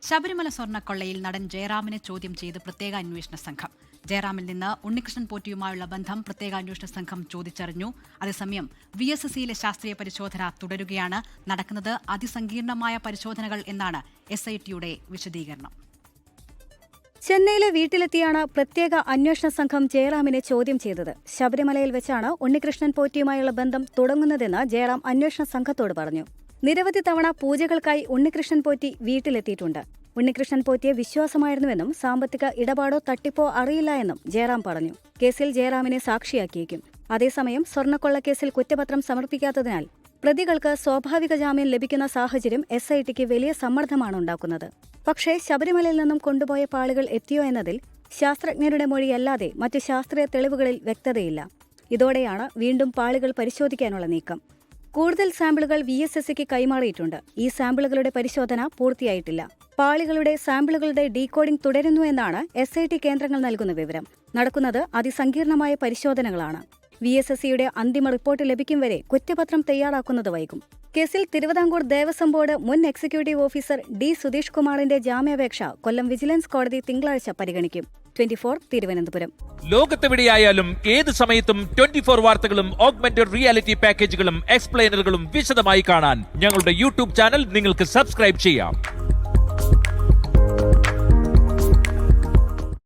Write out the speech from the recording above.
ശബരിമല സ്വർണ്ണക്കൊള്ളയിൽ നടൻ ജയറാമിനെ ചോദ്യം ചെയ്ത് പ്രത്യേക അന്വേഷണ സംഘം. ജയറാമിൽ നിന്ന് ഉണ്ണികൃഷ്ണൻ പോറ്റിയുമായുള്ള ബന്ധം പ്രത്യേക അന്വേഷണ സംഘം ചോദിച്ചറിഞ്ഞു. അതേസമയം VSSCയിലെ ശാസ്ത്രീയ പരിശോധന തുടരുകയാണ്. നടക്കുന്നത് അതിസങ്കീർണമായ പരിശോധനകൾ എന്നാണ് SITയുടെ വിശദീകരണം. ചെന്നൈയിലെ വീട്ടിലെത്തിയാണ് പ്രത്യേക അന്വേഷണ സംഘം ജയറാമിനെ ചോദ്യം ചെയ്തത്. ശബരിമലയിൽ വെച്ചാണ് ഉണ്ണികൃഷ്ണൻ പോറ്റിയുമായുള്ള ബന്ധം തുടങ്ങുന്നതെന്ന് ജയറാം അന്വേഷണ സംഘത്തോട് പറഞ്ഞു. നിരവധി തവണ പൂജകൾക്കായി ഉണ്ണികൃഷ്ണൻ പോറ്റി വീട്ടിലെത്തിയിട്ടുണ്ട്. ഉണ്ണികൃഷ്ണൻ പോറ്റിയെ വിശ്വാസമായിരുന്നുവെന്നും സാമ്പത്തിക ഇടപാടോ തട്ടിപ്പോ അറിയില്ല എന്നും ജയറാം പറഞ്ഞു. കേസിൽ ജയറാമിനെ സാക്ഷിയാക്കിയേക്കും. അതേസമയം സ്വർണ്ണക്കൊള്ളക്കേസിൽ കുറ്റപത്രം സമർപ്പിക്കാത്തതിനാൽ പ്രതികൾക്ക് സ്വാഭാവിക ജാമ്യം ലഭിക്കുന്ന സാഹചര്യം SITക്ക് വലിയ സമ്മർദ്ദമാണ് ഉണ്ടാക്കുന്നത്. പക്ഷേ ശബരിമലയിൽ നിന്നും കൊണ്ടുപോയ പാളുകൾ എത്തിയോ എന്നതിൽ ശാസ്ത്രജ്ഞരുടെ മൊഴിയല്ലാതെ മറ്റ് ശാസ്ത്രീയ തെളിവുകളിൽ വ്യക്തതയില്ല. ഇതോടെയാണ് വീണ്ടും പാളുകൾ പരിശോധിക്കാനുള്ള നീക്കം. കൂടുതൽ സാമ്പിളുകൾ VSSCക്ക് കൈമാറിയിട്ടുണ്ട്. ഈ സാമ്പിളുകളുടെ പരിശോധന പൂർത്തിയായിട്ടില്ല. പാളികളുടെ സാമ്പിളുകളുടെ ഡീകോഡിംഗ് തുടരുന്നു എന്നാണ് SIT കേന്ദ്രങ്ങൾ നൽകുന്ന വിവരം. നടക്കുന്നത് അതിസങ്കീർണമായ പരിശോധനകളാണ്. VSSCയുടെ അന്തിമ റിപ്പോർട്ട് ലഭിക്കും വരെ കുറ്റപത്രം തയ്യാറാക്കുന്നത് വൈകും. കേസിൽ തിരുവിതാംകൂർ ദേവസ്വം ബോർഡ് മുൻ എക്സിക്യൂട്ടീവ് ഓഫീസർ D. സുധീഷ് കുമാറിന്റെ ജാമ്യാപേക്ഷ കൊല്ലം വിജിലൻസ് കോടതി തിങ്കളാഴ്ച പരിഗണിക്കും. 24 തിരുവനന്തപുരം. ലോകത്തെവിടെയായാലും ഏത് സമയത്തും 24 വാർത്തകളും ഓഗ്മെന്റഡ് റിയാലിറ്റി പാക്കേജുകളും എക്സ്പ്ലെയിനറുകളും വിശദമായി കാണാൻ ഞങ്ങളുടെ YouTube ചാനൽ നിങ്ങൾക്ക് സബ്സ്ക്രൈബ് ചെയ്യാം.